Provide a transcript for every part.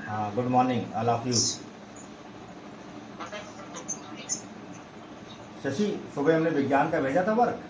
हाँ, good morning all of you. Shashi, सुबह हमने विज्ञान का भेजा था वर्क।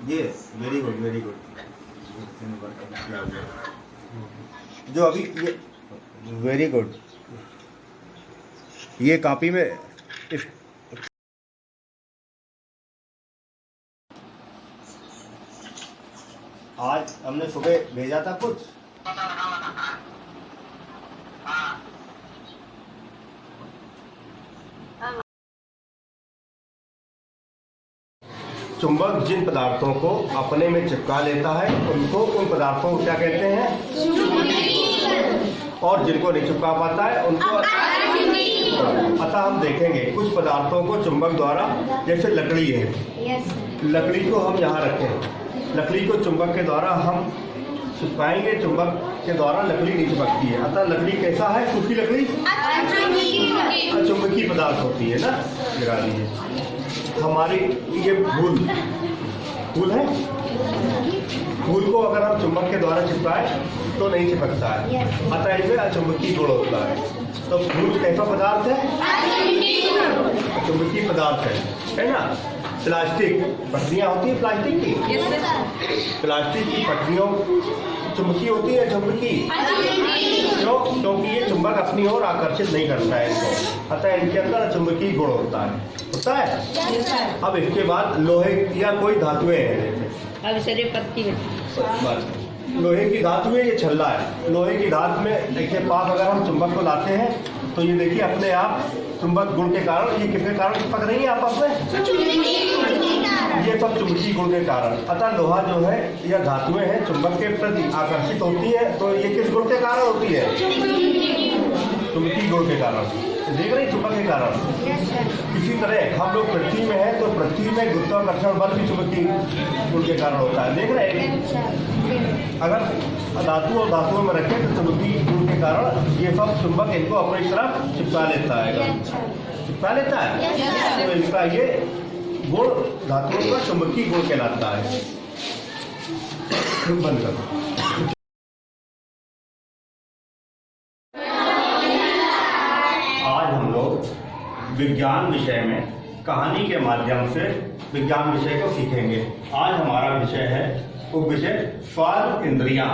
ये वेरी गुड वेरी गुड। जो अभी ये वेरी गुड, ये कॉपी में इस आज हमने सुबह भेजा था कुछ। चुंबक जिन पदार्थों को अपने में चिपका लेता है उनको उन पदार्थों को क्या कहते हैं? और जिनको नहीं चिपका पाता है उनको अतः हम देखेंगे कुछ पदार्थों को चुंबक द्वारा, जैसे लकड़ी है, लकड़ी को हम यहाँ रखें, लकड़ी को चुंबक के द्वारा हम चिपकाएंगे, चुंबक के द्वारा लकड़ी नहीं चिपकती है। अतः लकड़ी कैसा है? सूखी लकड़ी अचुंबकीय पदार्थ होती है ना। लगा दीजिए। हमारी ये फूल है, फूल को अगर हम चुंबक के द्वारा चिपकाए तो नहीं चिपकता है, अतः इसमें अचुंबकीय गुण होता है। तो फूल कैसा पदार्थ है? अचुंबकीय पदार्थ है ना। प्लास्टिक पटरियाँ होती है प्लास्टिक की, प्लास्टिक की पटरियों चुंबकीय होती है चुंबकीय, क्यों? क्योंकि ये चुंबक अपनी ओर आकर्षित नहीं करता है इसको, अतः इनके अंदर चुंबकीय गुण होता है। अब इसके बाद लोहे या कोई धातुएं हैं, लोहे की धातुएं, ये छल्ला है, लोहे की धातु में देखिए पास अगर हम चुंबक को लाते हैं तो ये देखिए अपने आप चुंबक गुण के कारण, ये किसके कारण चिपक रही है आपस में? ये सब चुंबकीय गुण के कारण। अतः लोहा जो है या धातुएं हैं चुंबक के प्रति आकर्षित होती है, तो ये किस गुण के कारण होती है? चुंबकीय गुण के कारण। देख रहे चुंबक के कारण। इसी तरह हम लोग पृथ्वी में हैं तो पृथ्वी में गुरुत्वाकर्षण बल भी चुंबकीय गुण के कारण होता है। देख रहे हैं, अगर धातु और धातुओं में रखें तो चुंबकीय गुण के कारण ये सब चुंबक इनको अपनी तरफ चिपका लेता है, चिपका लेता है। तो इसका ये गुण धातुओं का चुंबकीय गुण कहलाता है। बंद करो। आज हम लोग विज्ञान विषय में कहानी के माध्यम से विज्ञान विषय को सीखेंगे। आज हमारा विषय है वो विषय स्वाद इंद्रियां,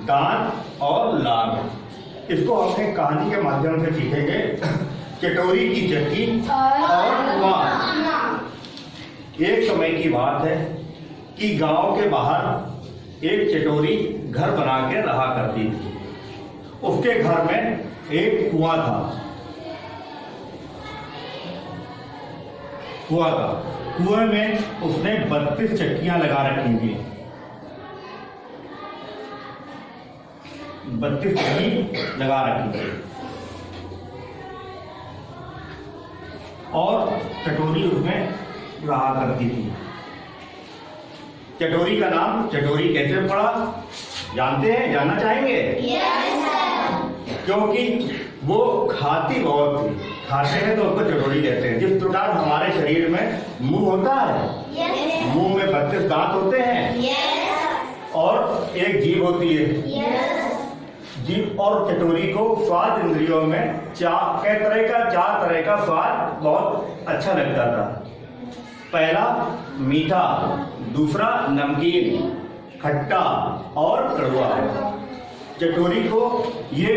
दांत और लार। इसको हम एक कहानी के माध्यम से सीखेंगे। चटोरी की चक्की और कुआं। एक समय की बात है कि गांव के बाहर एक चटोरी घर बना के रहा करती थी। उसके घर में एक कुआं था। कुएं में उसने 32 चक्कियां लगा रखी थी। 32 चक्की लगा रखी थी और चटोरी उसमें रहा करती थी। चटोरी का नाम चटोरी कैसे पड़ा जानते हैं? जानना चाहेंगे? क्योंकि वो खाती बहुत थी। खाते हैं तो उसको चटोरी कहते हैं। जिस प्रकार हमारे शरीर में मुंह होता है, मुंह में 32 दांत होते हैं और एक जीभ होती है। जीभ और चटोरी को स्वाद इंद्रियों में चार तरह का स्वाद बहुत अच्छा लगता था। पहला मीठा, दूसरा नमकीन, खट्टा और कड़वा। चटोरी को ये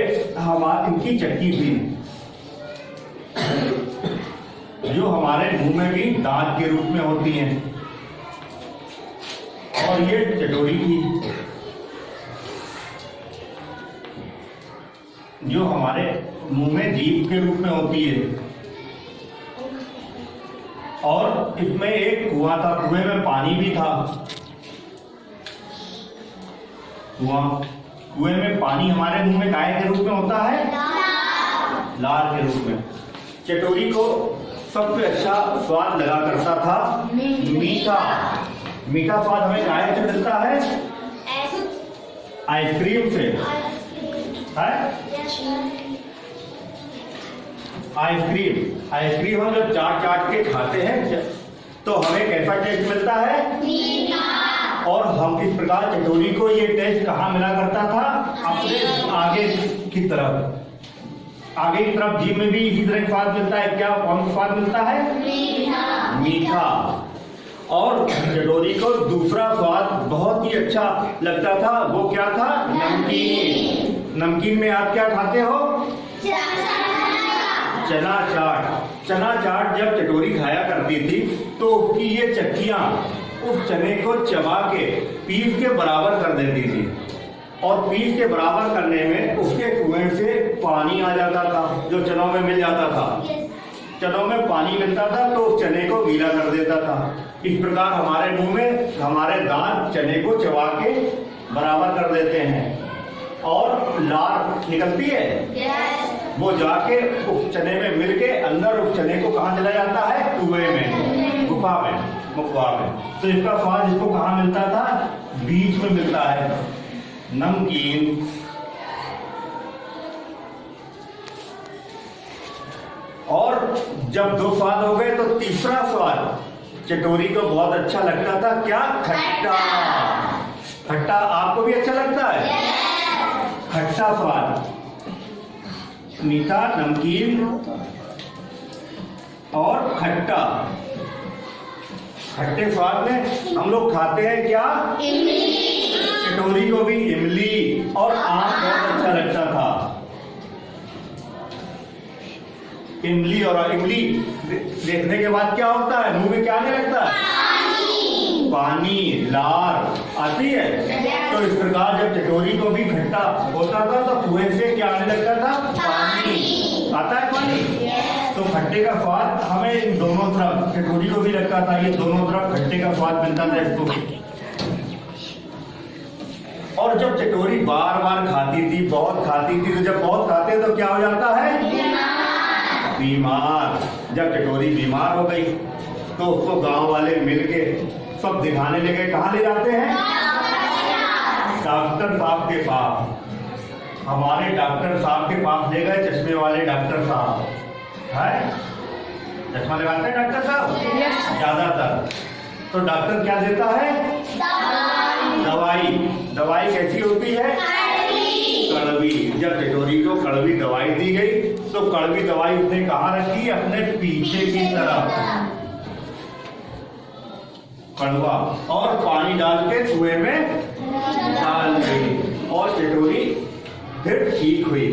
इनकी चक्की थी जो हमारे मुंह में भी दांत के रूप में होती हैं, और ये चटोरी थी जो हमारे मुंह में जीभ के रूप में होती है। और इसमें एक कुआं था, कुएं में पानी भी था। कुआं कुएं में पानी हमारे मुंह में काय के रूप में होता है? लार के रूप में। चटोरी को सबसे अच्छा स्वाद लगा करता था मीठा। मीठा स्वाद हमें काय से मिलता है? आइसक्रीम से। है आइसक्रीम हम जब चाट के खाते हैं तो हमें कैसा टेस्ट मिलता है? मीठा। और हम इस प्रकार चटोरी को ये टेस्ट कहाँ मिला करता था? अपने आगे की तरफ जीभ में भी इसी तरह स्वाद मिलता है। क्या कौन सा स्वाद मिलता है? मीठा। और चटोरी को दूसरा स्वाद बहुत ही अच्छा लगता था, वो क्या था? नमकीन। नमकीन में आप क्या खाते हो? चना चाट जब चटोरी खाया करती थी तो उसकी ये चक्कियां उस चने को चबा के पीस के बराबर कर देती थी, और पीस के बराबर करने में उसके कुएं से पानी आ जाता था जो चनों में मिल जाता था। चनों में पानी मिलता था तो उस चने को गीला कर देता था। इस प्रकार हमारे मुंह में हमारे दांत चने को चबा के बराबर कर देते हैं, और लार निकलती है वो जाके उस चने में मिलके अंदर उस चने को कहाँ चला जाता है? कुएं में, गुफा में, मुखवा में। तो इसका स्वाद इसको कहाँ मिलता था? बीच में मिलता है। नमकीन और जब दो स्वाद हो गए तो तीसरा स्वाद चटोरी को बहुत अच्छा लगता था। क्या? खट्टा। आपको भी अच्छा लगता है? खट्टा स्वाद। मीठा, नमकीन और खट्टा। खट्टे स्वाद में हम लोग खाते हैं क्या? चटोरी को भी इमली और आम बहुत अच्छा लगता था। इमली देखने के बाद क्या होता है? मुंह में क्या आने लगता है? पानी, लार आती है। तो इस प्रकार जब चटोरी को भी खट्टा होता था तो कुएं से क्या आने लगता था? पानी आता है। पानी तो खट्टे का स्वाद हमें इन दोनों तरफ, चटोरी को भी लगता था, ये दोनों तरफ खट्टे का स्वाद मिलता था इसको भी। और जब चटोरी बार बार खाती थी, बहुत खाती थी, तो जब बहुत खाते तो क्या हो जाता है? बीमार। जब चटोरी बीमार हो गई तो उसको गांव वाले मिलके सब दिखाने लगे। कहाँ ले जाते हैं? डॉक्टर साहब के पास। हमारे डॉक्टर साहब के पास ले गए, चश्मे वाले डॉक्टर साहब है। चश्मा लगाते हैं डॉक्टर साहब ज्यादातर। तो डॉक्टर क्या देता है? दवाई कैसी होती है? कड़वी। जब चटोरी को कड़वी दवाई दी गई तो कड़वी दवाई उसने कहाँ रखी? अपने पीछे की तरफ। कड़वा और पानी डाल के कुएं में डाल गई और चटोरी फिर ठीक हुई।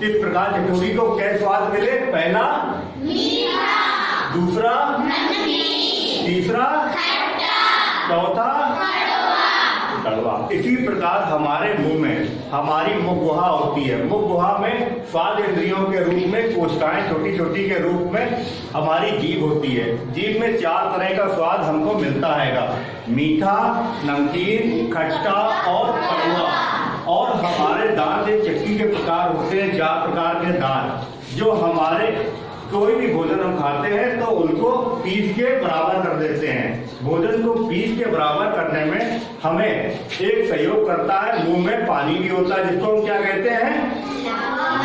इस प्रकार चटोरी को क्या स्वाद मिले? पहला मीठा, दूसरा तीसरा चौथा कड़वा। इसी प्रकार हमारे मुंह में हमारी मुख गुहा होती है। मुख गुहा में स्वाद इंद्रियों के रूप में कोशिकाएं छोटी छोटी के रूप में हमारी जीभ होती है। जीभ में 4 तरह का स्वाद हमको मिलता है, मीठा, नमकीन, खट्टा और कड़वा। और हमारे दांत एक चक्की के प्रकार होते हैं, 4 प्रकार के दांत, जो हमारे कोई भी भोजन हम खाते हैं तो उनको पीस के बराबर कर देते हैं। भोजन को पीस के बराबर करने में हमें एक सहयोग करता है। मुंह में पानी भी होता है जिसको हम क्या कहते हैं?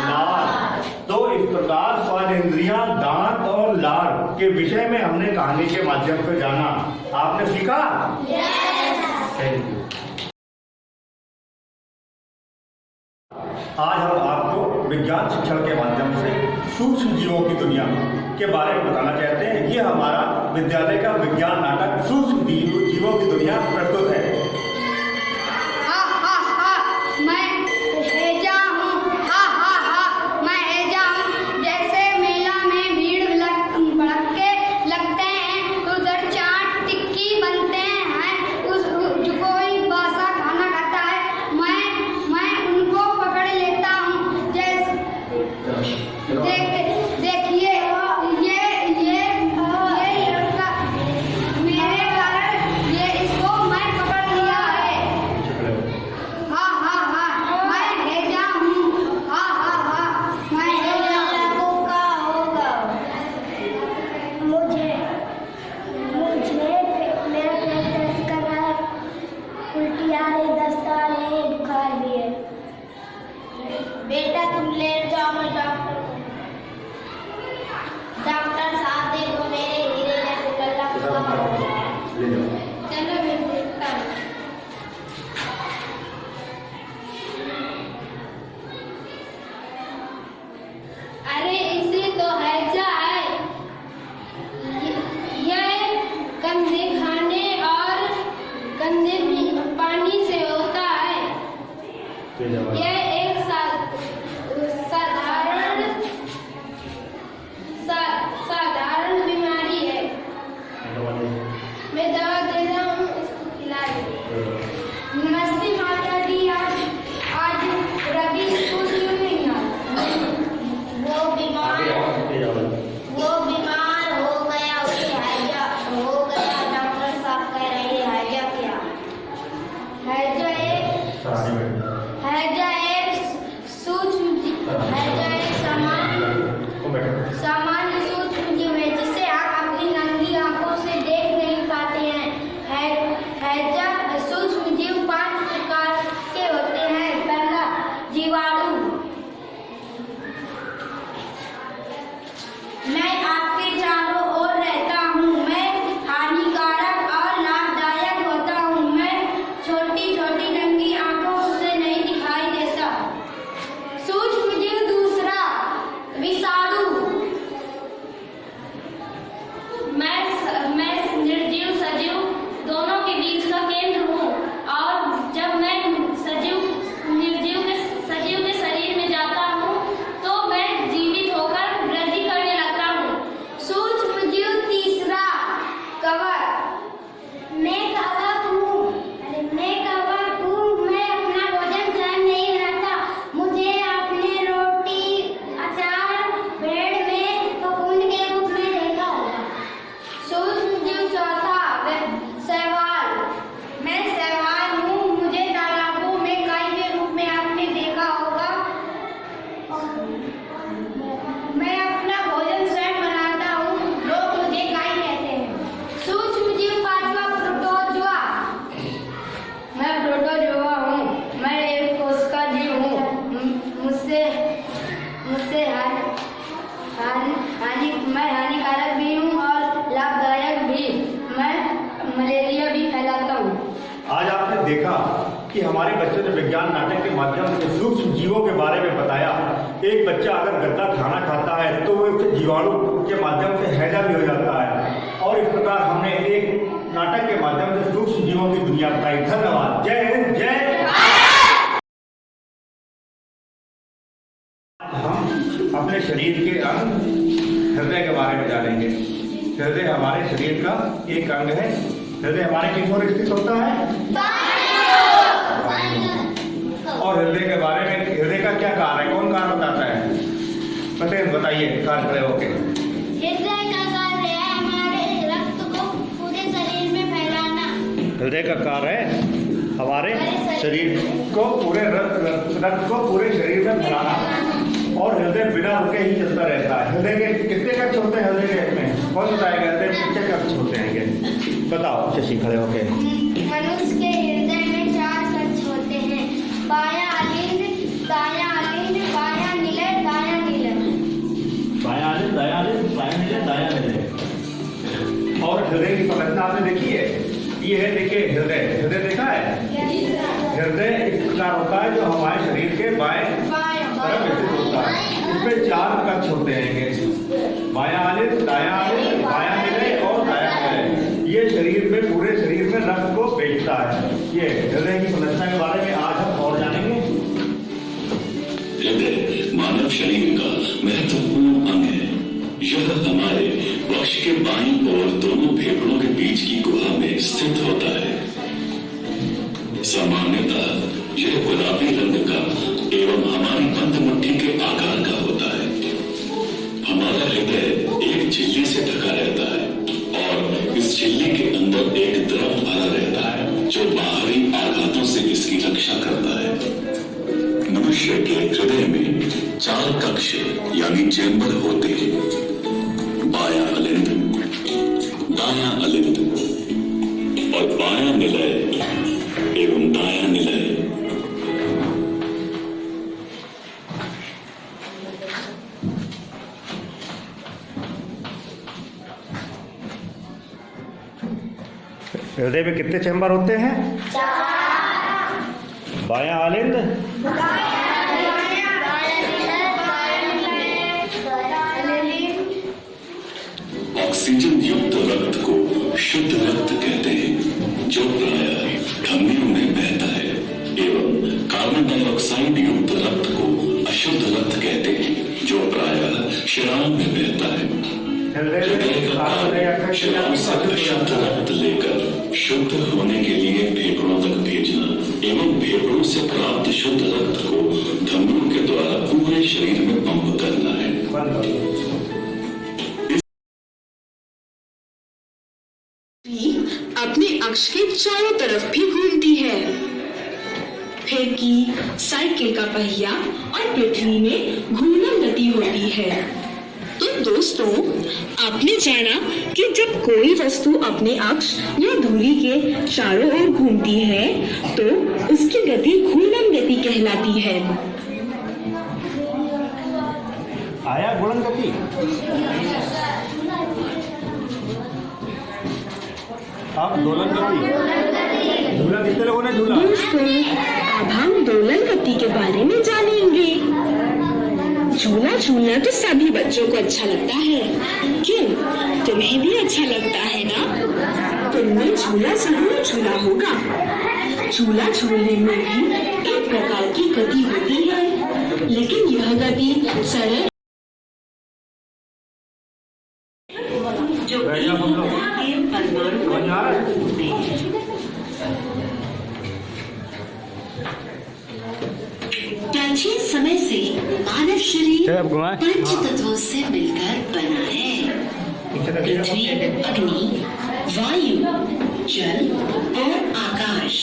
लार। तो इस प्रकार स्वाद इंद्रियां, दांत और लार के विषय में हमने कहानी के माध्यम से जाना। आपने सीखा? Thank you. आज हम आपको विज्ञान शिक्षण के माध्यम से सूक्ष्म जीवों की दुनिया के बारे में बताना चाहते हैं। ये हमारा विद्यालय का विज्ञान नाटक सूक्ष्म जीवों की दुनिया प्रस्तुत है। मैं हेजा हूँ। मैं हेजा हूँ। जैसे मेला में भीड़ भड़के लगते हैं तो उधर चाट टिक्की बनते हैं। जो कोई बासा खाना खाता है मैं उनको पकड़ लेता हूँ। जैसे देखिए ये लड़का मेरे कारण, ये इसको मैं पकड़ बेटा तुम लेट जाओ, मैं डॉक्टर को। डॉक्टर साहब देखो मेरे हीरे जैसे लल्ला कहाँ हो गया है। चलो मैं देखता हूँ। अरे इसे तो हैजा है। यह गंदे खाने और गंदे पानी से होता है। यह एक साधारण बीमारी है। मैं दवा दे रहा हूँ, इसको खिला दे। नमस्ते माता जी, आज रवि स्कूल क्यों नहीं आया? वो बीमार हो गया, उसे हैजा हो गया। डॉक्टर साहब कह रहे हैं हैजा क्या? हैजा एक सामान्य सूक्ष्म जीव है जिसे आप अपनी नंगी आंखों से देख नहीं पाते हैं। हैजा सूक्ष्म जीव 5 प्रकार के होते हैं। पहला, जीवाणु। मैं आपके चारों ओर रहता हूँ। मैं हानिकारक और लाभदायक होता हूँ। मैं छोटी छोटी नंगी आंखों से नहीं दिखाई देता। सूक्ष्म जीव दूसरा, विषाणु। मैं निर्जीव सजीव दोनों के बीच का केंद्र हूँ, और जब मैं सजीव के शरीर में जाता हूँ तो मैं जीवित होकर वृद्धि करने लगता हूँ। सूक्ष्म जीव तीसरा, कवक। मैं कवक हूँ। मैं अपना भोजन स्वयं नहीं बनाता। मुझे अपने रोटी, अचार, ब्रेड में ककून के रूप में देखा होगा। सूक्ष्म जीव चौथा, शैवाल। मैं शैवाल हूँ। मुझे तालाबों में काई के रूप में आपने देखा होगा। मैं अपना भोजन स्वयं बनाता हूँ। लोग मुझे काई कहते हैं। सूक्ष्म जीव पांचवा, प्रोटोजोआ। मैं प्रोटोजोआ हूँ। मैं एक कोशिका जीव हूँ। मुझसे मैं हानिकारक भी हूँ और लाभदायक भी। मैं मलेरिया भी फैलाता हूँ। आज आपने देखा कि हमारे बच्चों ने विज्ञान नाटक के माध्यम से सूक्ष्म जीवों के बारे में बताया। एक बच्चा अगर गंदा खाना खाता है तो वो उसे जीवाणु के माध्यम से हैजा भी हो जाता है। और इस प्रकार हमने एक नाटक के माध्यम से सूक्ष्म जीवों की दुनिया बताई। धन्यवाद। जय हिंद, जय। हम अपने शरीर के अंग हृदय के बारे में जानेंगे। हृदय हमारे शरीर का एक अंग है। हृदय हमारे किस ओर स्थित होता है? और हृदय के बारे में, हृदय का क्या कार्य है? कौन कार्य बताता है? बताइए कार्य खड़े होके। हृदय का कार्य है हमारे रक्त को पूरे शरीर में फैलाना। हृदय का कार्य है हमारे शरीर को रक्त को पूरे शरीर में फैलाना। और हृदय बिना रुके ही चलता रहता है। हृदय के कितने कक्ष होते हैं? हृदय के में कौन बताएगा? हृदय में कितने कक्ष होते हैं? बताओ शशि, खड़े होके। मनुष्य के हृदय में 4 कक्ष होते हैं। बायां अलिंद, दायां अलिंद, बायां निलय, दायां निलय। बायां अलिंद, दायां अलिंद, बायां निलय, दायां निलय। और हृदय की संरचना आपने देखी है? ये है, देखिए हृदय। हृदय देखा है? हृदय इस प्रकार होता है जो हमारे शरीर के बाएं तरफ स्थित होता है। इसमें 4 कक्ष होते हैं। बायां अलिंद, दायां अलिंद, बायां निलय और दायां निलय। ये शरीर में, पूरे शरीर में रक्त को भेजता है। ये हृदय की संरचना के बारे में आज हम और जानेंगे। हृदय मानव शरीर का महत्वपूर्ण अंग है। यह हमारे वक्ष के बाईं ओर दोनों फेफड़ों के बीच की गुहा में स्थित होता है। सामान्यतः यह गुलाबी रंग का एवं हमारी बंद मुट्ठी के आकार का होता है। हमारा हृदय एक झिल्ली से ढका रहता है और इस झिल्ली के अंदर एक द्रव भरा रहता है जो बाहरी आघातों से इसकी रक्षा करता है। मनुष्य के हृदय में 4 कक्ष यानी चैम्बर होते हैं। बायां अलिंद, दायां अलिंद और बायां निलय एवं दायां निलय। हृदय में कितने चैम्बर होते हैं? 4। बायां आलिंद, ऑक्सीजन युक्त रक्त को शुद्ध रक्त कहते हैं, जो प्रायः धमनियों में बहता है, एवं कार्बन डाइऑक्साइड युक्त रक्त को अशुद्ध रक्त कहते हैं, जो प्रायः शराब में बहता है। हृदय का कार्य शराब से अशुद्ध रक्त लेकर शुद्ध होने के लिए फेफड़ों तक भेजना एवं फेफड़ों से प्राप्त शुद्ध रक्त को धमनियों के द्वारा पूरे शरीर में पंप करना है। अपने अक्ष के चारों तरफ भी घूमती है। फिर की साइकिल का पहिया और पृथ्वी में घूर्णन गति होती है। तो दोस्तों, आपने जाना कि जब कोई वस्तु अपने अक्ष या धुरी के चारों ओर घूमती है तो उसकी गति घूर्णन गति कहलाती है। आया गुणन गति? अब दोलन गति। झूला कितने लोगों ने झूला? दोस्तों, अब हम दोलन गति के बारे में जानेंगे। झूला झूलना तो सभी बच्चों को अच्छा लगता है। क्यों? तुम्हें भी अच्छा लगता है ना? तुमने झूला जरूर झूला होगा। झूला झूलने में भी एक प्रकार की गति होती है, लेकिन यह गति सरल जो प्राचीन समय से मानव शरीर पंच तत्वों से मिलकर बना है। पृथ्वी, अग्नि, वायु, जल और आकाश,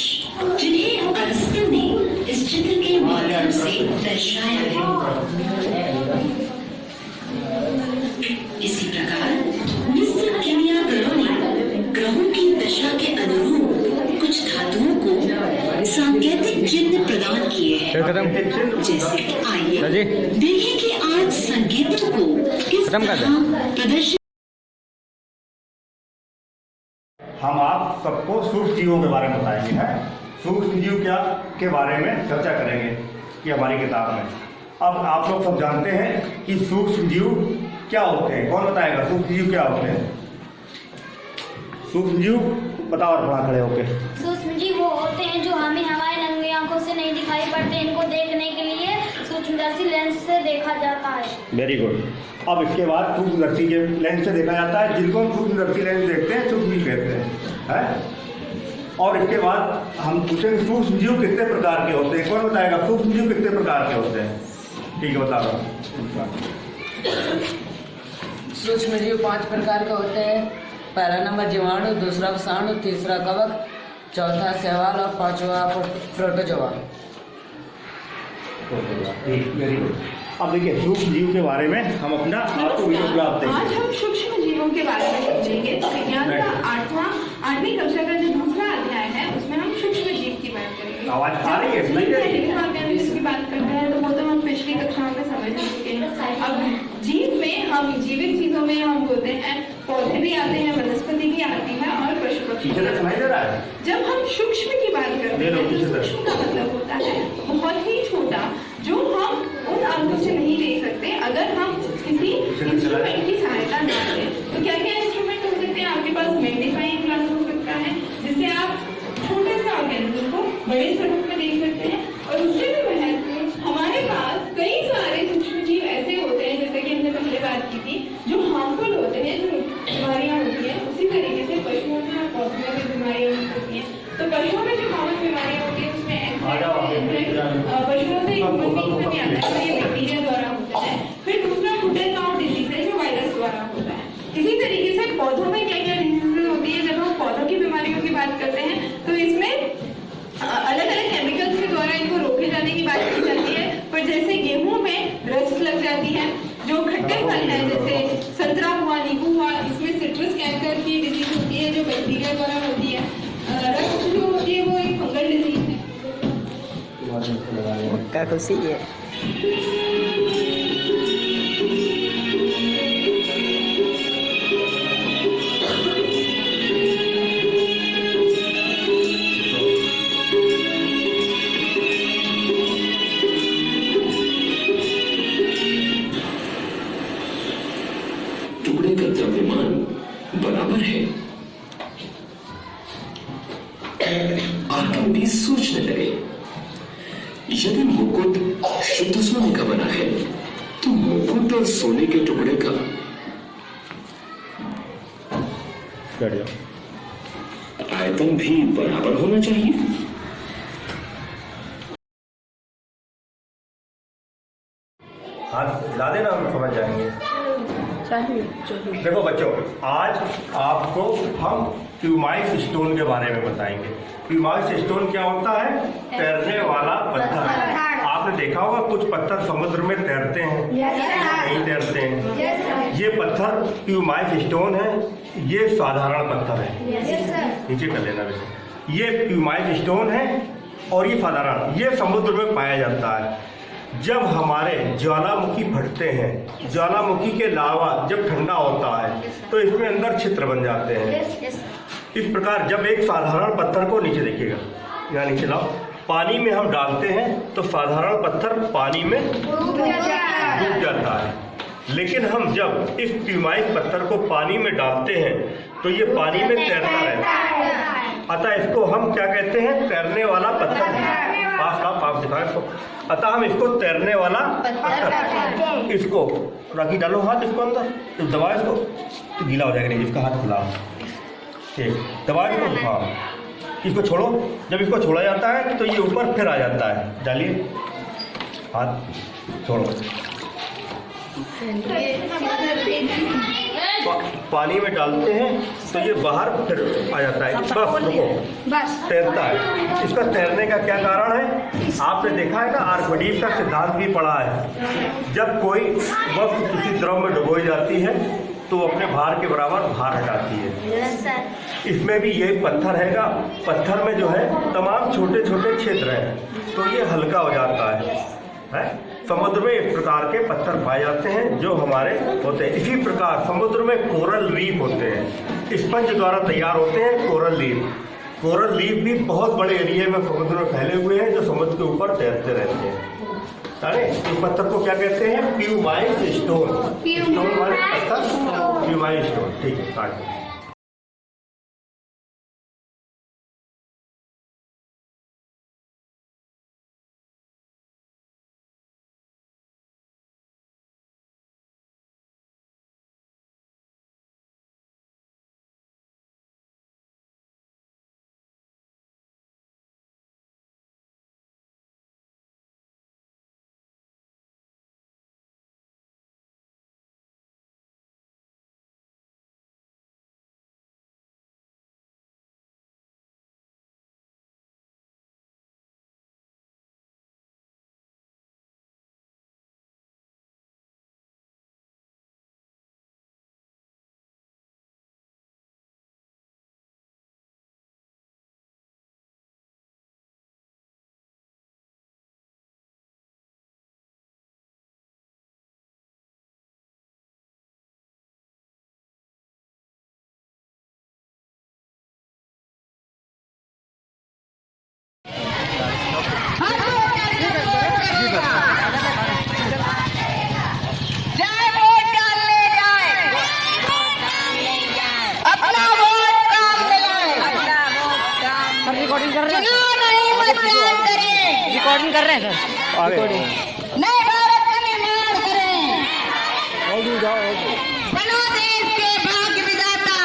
जिन्हें अरस्तू ने इस चित्र के माध्यम से दर्शाया है। इसी प्रकार मिस्र कीमियागरों ने ग्रहों की दशा के अनुरूप कुछ धातुओं को सांकेतिक चिन्ह प्रदान किए हैं। जैसे कि आइए देखें कि आज संकेतों को किस तरह प्रदर्शित। हम आप सबको सूक्ष्म जीवों के बारे में बताएंगे। हैं सूक्ष्म जीव क्या के बारे में चर्चा करेंगे कि हमारी किताब में। अब आप लोग सब जानते हैं कि सूक्ष्म जीव क्या होते हैं। कौन बताएगा सूक्ष्म जीव क्या होते हैं? सूक्ष्म जीव बताओ और पढ़ा खड़े होके। सूक्ष्म जीव वो होते हैं जो हमें हमारे नंगी आंखों से नहीं दिखाई पड़ते। इनको देखने के लिए सूक्ष्मदर्शी लेंस से देखा जाता है। Very good. अब इसके बाद सूक्ष्मदर्शी के लेंस से देखा जाता है, जिनको हम सूक्ष्मदर्शी लेंस देखते हैं सूक्ष्म जीव कहते हैं। और इसके बाद हम पूछेंगे सूक्ष्म जीव कितने प्रकार के होते हैं। कौन बताएगा सूक्ष्म जीव कितने प्रकार के होते हैं? ठीक है, बता दो। सूक्ष्म जीव 5 प्रकार के होते हैं। पहला नंबर जीवाणु, दूसरा विषाणु, तीसरा कवक, चौथा शैवाल और पांचवा प्रोटोजोआ। Very good. अब देखिए सूक्ष्म जीव के बारे में हम अपना आपको वीडियोग्राफ देंगे। आज हम सूक्ष्म जीवों के बारे में समझेंगे। तो विज्ञान का 8वीं कक्षा का जो दूसरा अध्याय है उसमें हम सूक्ष्म जीव की बात करेंगे। आवाज आ रही है? ऑर्गेनिज्म की बात करते हैं तो वो तो हम पिछली कक्षाओं में समझ चुके हैं। अब जीव में हम जीवित चीजों में हम बोलते हैं पौधे भी आते हैं, वनस्पति भी आती है और पशु पक्षी। जब हम सूक्ष्म की बात करते हैं तो सूक्ष्म का मतलब होता है बहुत ही छोटा, जो हम उन आंखों से नहीं देख सकते अगर हम किसी इंस्ट्रूमेंट की सहायता न करें। तो क्या क्या इंस्ट्रूमेंट हो सकते हैं आपके पास? मैग्नीफाइंग ग्लास हो सकता है, जिससे आप छोटे से ऑर्गेनिज्म को बड़े स्वरूप में देख सकते हैं। और उससे भी महत्वपूर्ण, हमारे पास कई सारे सूक्ष्म जीव ऐसे होते हैं, जैसे कि हमने पहले बात की थी, जो हार्मफुल होते हैं, जो बीमारियां होती हैं। उसी तरीके से पशुओं में और पौधों में भी बीमारियां होती हैं। तो पशुओं में जो कॉमन बीमारियां होती है उसमें पशुओं से ये बैक्टीरिया द्वारा होता है। फिर दूसरा फुट एंड माउथ डिजीज है जो वायरस द्वारा होता है। इसी तरीके से पौधों में क्या क्या डिजीजेज होती है। जब हम पौधों की बीमारियों की बात करते हैं तो इसमें अलग अलग केमिकल्स के द्वारा इनको रोके जाने की बात की जाती है। पर जैसे गेहूं में रस्ट लग जाती है, जो खट्टे फल है जैसे संतरा हुआ, नींबू हुआ, इसमें सिट्रस कैंकर की डिजीज होती है जो बैक्टीरिया द्वारा होती है। रस्ट जो होती है वो एक फंगल डिजीज है। मक्का खुशी है। यदि मुकुट शुद्ध सोने का बना है तो मुकुट और सोने के टुकड़े का आयतन भी बराबर होना चाहिए। हाथ हिला देना, हम समझ जाएंगे। देखो बच्चों, आज आपको हम प्यूमाइस स्टोन के बारे में बताएंगे। प्यूमाइस स्टोन क्या होता है? तैरने वाला पत्थर। आपने देखा होगा कुछ पत्थर समुद्र में तैरते हैं, नहीं तैरते हैं। ये पत्थर प्यूमाइस स्टोन है, ये साधारण पत्थर है। नीचे कर लेना वैसे। ये प्यूमाइस स्टोन है और ये साधारण, ये समुद्र में पाया जाता है। जब हमारे ज्वालामुखी फटते हैं, ज्वालामुखी के लावा जब ठंडा होता है तो इसमें अंदर छिद्र बन जाते हैं। इस प्रकार जब एक साधारण पत्थर को नीचे देखिएगा, यहाँ नीचे लाओ, पानी में हम डालते हैं तो साधारण पत्थर पानी में डूब जाता है। लेकिन हम जब इस प्यूमाइस पत्थर को पानी में डालते हैं तो ये पानी में तैरता रहता है। अतः इसको हम क्या कहते हैं? तैरने वाला पत्थर। पास दिखाएं इसको। अतः हम इसको तैरने वाला पत्थर, इसको राखी डालो हाथ इसको अंदर, तो दबा इसको, तो गीला हो जाएगा नहीं, इसका हाथ खुला, ठीक, दबा इसको, हाँ, इसको छोड़ो। जब इसको छोड़ा जाता है तो ये ऊपर फिर आ जाता है। डालिए हाथ, छोड़ो। पानी में डालते हैं तो ये बाहर फिर आ जाता है। बस रुको, तैरता है। इसका तैरने का क्या कारण है? आपने देखा है ना, आर्किमिडीज का सिद्धांत भी पढ़ा है। जब कोई वस्तु किसी द्रव में डुबोई जाती है तो अपने भार के बराबर भार हटाती है। इसमें भी ये पत्थर हैगा, पत्थर में जो है तमाम छोटे छोटे छिद्र हैं, तो ये हल्का हो जाता है। समुद्र में इस प्रकार के पत्थर पाए जाते हैं जो हमारे होते हैं। इसी प्रकार समुद्र में कोरल रीफ होते हैं, स्पंज द्वारा तैयार होते हैं कोरल रीफ। कोरल रीफ भी बहुत बड़े एरिया में समुद्र में फैले हुए हैं जो समुद्र के ऊपर तैरते रहते हैं। इस पत्थर को क्या कहते हैं? Pumice stone. स्टोन वाले पत्थर प्यूमाइस स्टोन, ठीक है, काट दो। रिकॉर्डिंग कर रहे हैं सर, रिकॉर्डिंग। नए भारत का निर्माण करें, बनो देश के भाग्य विधाता,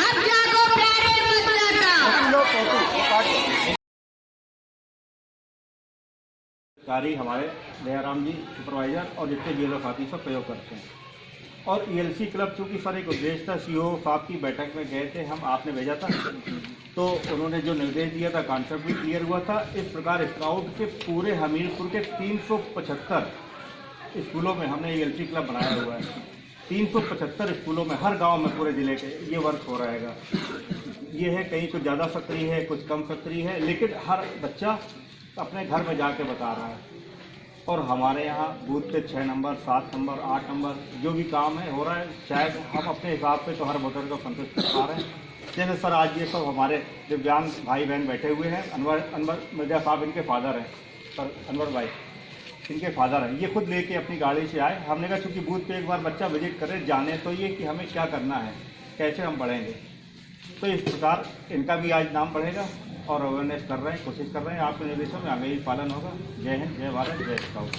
अब जागो प्यारे मतदाता। कारी हमारे दयाराम जी सुपरवाइजर और जितने भी लोग साथी सब प्रयोग करते हैं। और ELC क्लब चूँकि सर एक उद्देश्य था, CEO साहब की बैठक में गए थे हम, आपने भेजा था, तो उन्होंने जो निर्देश दिया था कॉन्सेप्ट भी क्लियर हुआ था। इस प्रकार स्काउट के पूरे हमीरपुर के 375 स्कूलों में हमने ELC क्लब बनाया हुआ है। 375 स्कूलों में, हर गांव में पूरे ज़िले के ये वर्क हो रहेगा। ये है कहीं कुछ ज़्यादा सक्रिय है, कुछ कम सक्रिय है, लेकिन हर बच्चा अपने घर में जाके बता रहा है। और हमारे यहाँ बूथ पे 6 नंबर, 7 नंबर, 8 नंबर जो भी काम है हो रहा है। शायद हम अपने हिसाब से तो हर वोटर को संतुष्ट कर पा रहे हैं। जैसे सर आज ये सब हमारे दिव्यांग भाई बहन बैठे हुए हैं। अनवर मिर्जा साहब इनके फादर हैं, सर अनवर भाई इनके फादर हैं। ये खुद लेके अपनी गाड़ी से आए। हमने कहा चूँकि बूथ पे एक बार बच्चा विजिट करे, जाने तो ये कि हमें क्या करना है, कैसे हम बढ़ेंगे। तो इस प्रकार इनका भी आज नाम बढ़ेगा और अवेयरनेस कर रहे हैं, कोशिश कर रहे हैं। आपके निर्देशों में आगे भी पालन होगा। जय हिंद, जय भारत, जय स्काउट।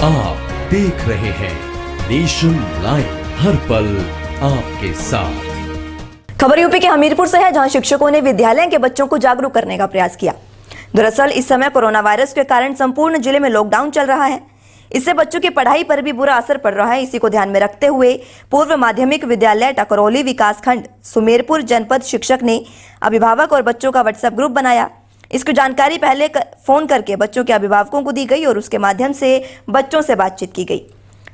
आप देख रहे हैं नेशन लाइव, हर पल आपके साथ। खबर यूपी के हमीरपुर से है, जहां शिक्षकों ने विद्यालय के बच्चों को जागरूक करने का प्रयास किया। दरअसल इस समय कोरोना वायरस के कारण संपूर्ण जिले में लॉकडाउन चल रहा है। इससे बच्चों की पढ़ाई पर भी बुरा असर पड़ रहा है। इसी को ध्यान में रखते हुए पूर्व माध्यमिक विद्यालय टकरौली विकासखंड सुमेरपुर जनपद शिक्षक ने अभिभावक और बच्चों का व्हाट्सएप ग्रुप बनाया। इसकी जानकारी पहले फोन करके बच्चों के अभिभावकों को दी गई और उसके माध्यम से बच्चों से बातचीत की गई।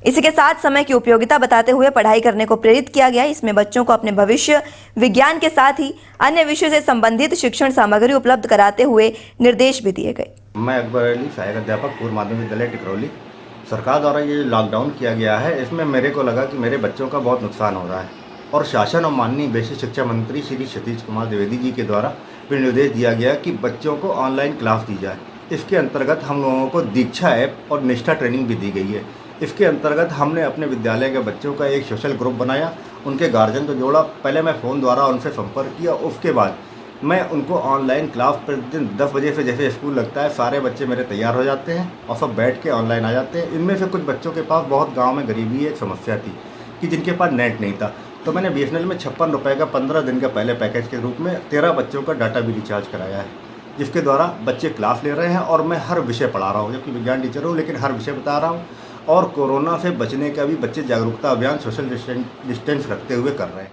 इसी के साथ समय की उपयोगिता बताते हुए पढ़ाई करने को प्रेरित किया गया। इसमें बच्चों को अपने भविष्य विज्ञान के साथ ही अन्य विषयों से संबंधित शिक्षण सामग्री उपलब्ध कराते हुए निर्देश भी दिए गए। मैं अकबर अली, सहायक अध्यापक, पूर्व माध्यमिक विद्यालय टिकरौली। सरकार द्वारा ये लॉकडाउन किया गया है, इसमें मेरे को लगा कि मेरे बच्चों का बहुत नुकसान हो रहा है और शासन और माननीय बेसिक शिक्षा मंत्री श्री सतीश कुमार द्विवेदी जी के द्वारा फिर निर्देश दिया गया कि बच्चों को ऑनलाइन क्लास दी जाए। इसके अंतर्गत हम लोगों को दीक्षा ऐप और निष्ठा ट्रेनिंग भी दी गई है। इसके अंतर्गत हमने अपने विद्यालय के बच्चों का एक सोशल ग्रुप बनाया, उनके गार्जियन को जोड़ा। पहले मैं फ़ोन द्वारा उनसे संपर्क किया, उसके बाद मैं उनको ऑनलाइन क्लास प्रतिदिन 10 बजे से जैसे स्कूल लगता है सारे बच्चे मेरे तैयार हो जाते हैं और सब बैठ के ऑनलाइन आ जाते हैं। इनमें से कुछ बच्चों के पास बहुत गाँव में गरीबी एक समस्या थी कि जिनके पास नेट नहीं था, तो मैंने BSNL में 56 रुपये का 15 दिन का पहले पैकेज के रूप में 13 बच्चों का डाटा भी रिचार्ज कराया है, जिसके द्वारा बच्चे क्लास ले रहे हैं और मैं हर विषय पढ़ा रहा हूँ। जबकि विज्ञान टीचर हूँ लेकिन हर विषय बता रहा हूँ और कोरोना से बचने का भी बच्चे जागरूकता अभियान सोशल डिस्टेंस रखते हुए कर रहे हैं।